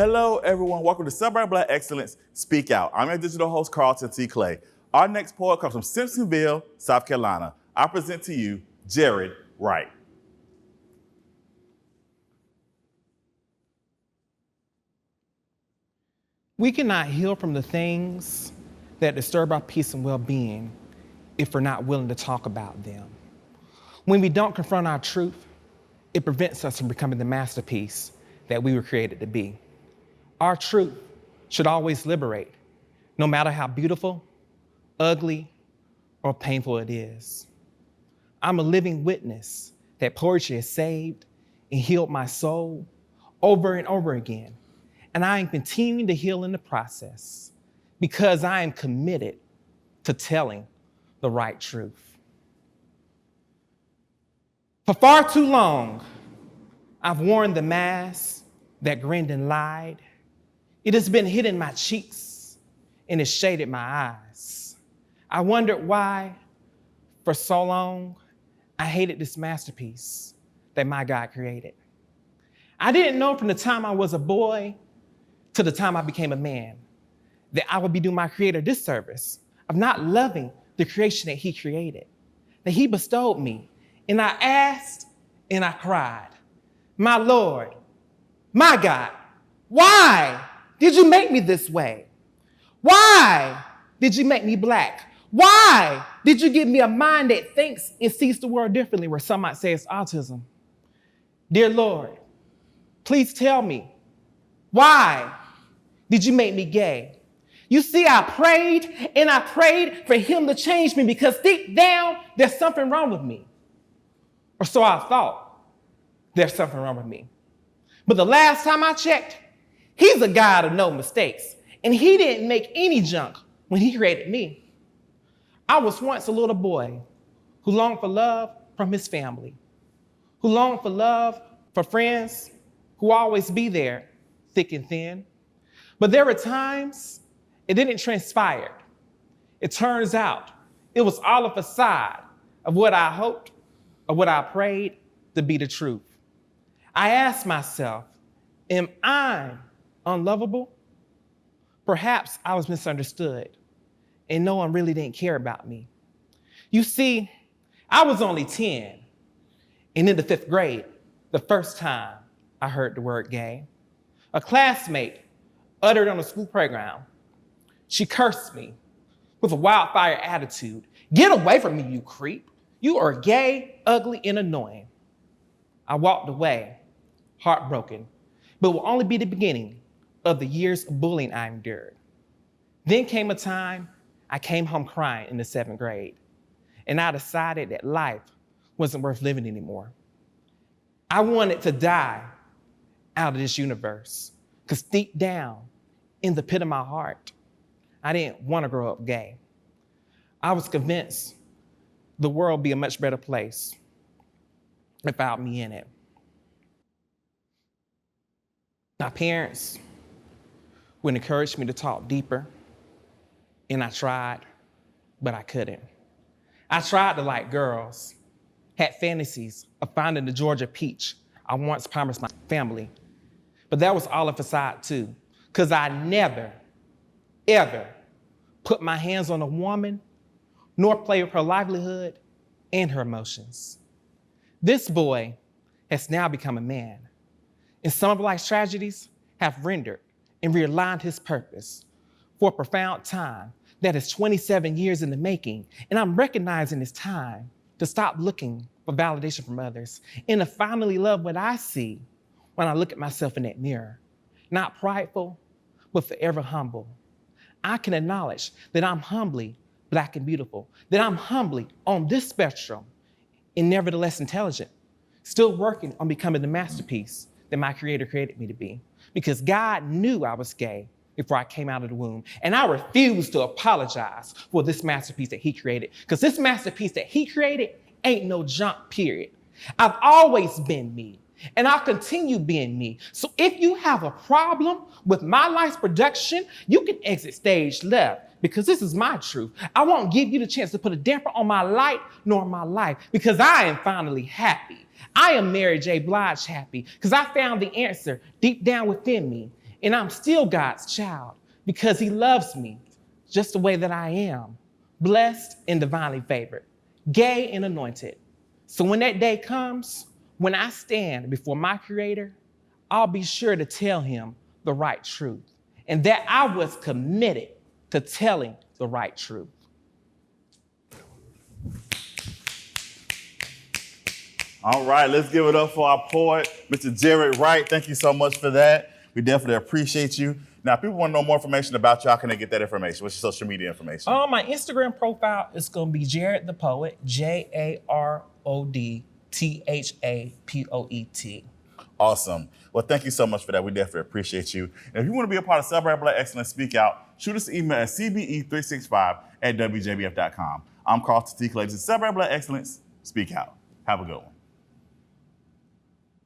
Hello, everyone. Welcome to Celebrate Black Excellence Speak Out. I'm your digital host, Carlton T. Clay. Our next poet comes from Simpsonville, South Carolina. I present to you Jarod Wright. We cannot heal from the things that disturb our peace and well-being if we're not willing to talk about them. When we don't confront our truth, it prevents us from becoming the masterpiece that we were created to be. Our truth should always liberate, no matter how beautiful, ugly, or painful it is. I'm a living witness that poetry has saved and healed my soul over and over again. And I am continuing to heal in the process because I am committed to telling the right truth. For far too long, I've worn the mask that grinned and lied. It has been hidden my cheeks and has shaded my eyes. I wondered why, for so long, I hated this masterpiece that my God created. I didn't know from the time I was a boy to the time I became a man that I would be doing my Creator this service of not loving the creation that He created, that He bestowed me. And I asked and I cried, my Lord, my God, why did you make me this way? Why did you make me black? Why did you give me a mind that thinks and sees the world differently, where some might say it's autism? Dear Lord, please tell me, why did you make me gay? You see, I prayed and I prayed for Him to change me because deep down, there's something wrong with me. Or so I thought, there's something wrong with me. But the last time I checked, He's a God of no mistakes. And He didn't make any junk when He created me. I was once a little boy who longed for love from his family, who longed for love for friends who always be there, thick and thin. But there were times it didn't transpire. It turns out it was all a facade of what I hoped or what I prayed to be the truth. I asked myself, am I unlovable? Perhaps I was misunderstood and no one really didn't care about me. You see, I was only 10 and in the 5th grade, the first time I heard the word gay. A classmate uttered on the school playground. She cursed me with a wildfire attitude. Get away from me, you creep. You are gay, ugly, and annoying. I walked away, heartbroken, but will only be the beginning of the years of bullying I endured. Then came a time I came home crying in the 7th grade, and I decided that life wasn't worth living anymore. I wanted to die out of this universe, because deep down, in the pit of my heart, I didn't want to grow up gay. I was convinced the world would be a much better place without me in it. My parents would encourage me to talk deeper, and I tried, but I couldn't. I tried to like girls, had fantasies of finding the Georgia peach I once promised my family, but that was all a facade too, because I never, ever put my hands on a woman, nor play with her livelihood and her emotions. This boy has now become a man, and some of life's tragedies have rendered and realigned his purpose for a profound time that is 27 years in the making, and I'm recognizing it's time to stop looking for validation from others and to finally love what I see when I look at myself in that mirror. Not prideful, but forever humble. I can acknowledge that I'm humbly Black and beautiful, that I'm humbly on this spectrum and nevertheless intelligent, still working on becoming the masterpiece that my Creator created me to be. Because God knew I was gay before I came out of the womb, and I refuse to apologize for this masterpiece that He created, because this masterpiece that He created ain't no junk, period. I've always been me, and I'll continue being me. So if you have a problem with my life's production, you can exit stage left, because this is my truth. I won't give you the chance to put a damper on my light nor my life, because I am finally happy. I am Mary J. Blige happy, because I found the answer deep down within me. And I'm still God's child because he loves me just the way that I am, blessed and divinely favored, gay and anointed. So when that day comes, when I stand before my Creator, I'll be sure to tell him the right truth and that I was committed to telling the right truth. All right, let's give it up for our poet, Mr. Jarod Wright. Thank you so much for that. We definitely appreciate you. Now, if people want to know more information about you, how can they get that information? What's your social media information? My Instagram profile is going to be Jarod the Poet, JarodThapoet. Awesome. Well, thank you so much for that. We definitely appreciate you. And if you want to be a part of Celebrate Black Excellence Speak Out, shoot us an email at CBE365@WJBF.com. I'm Carlton T. Clay. Celebrate Black Excellence Speak Out. Have a good one.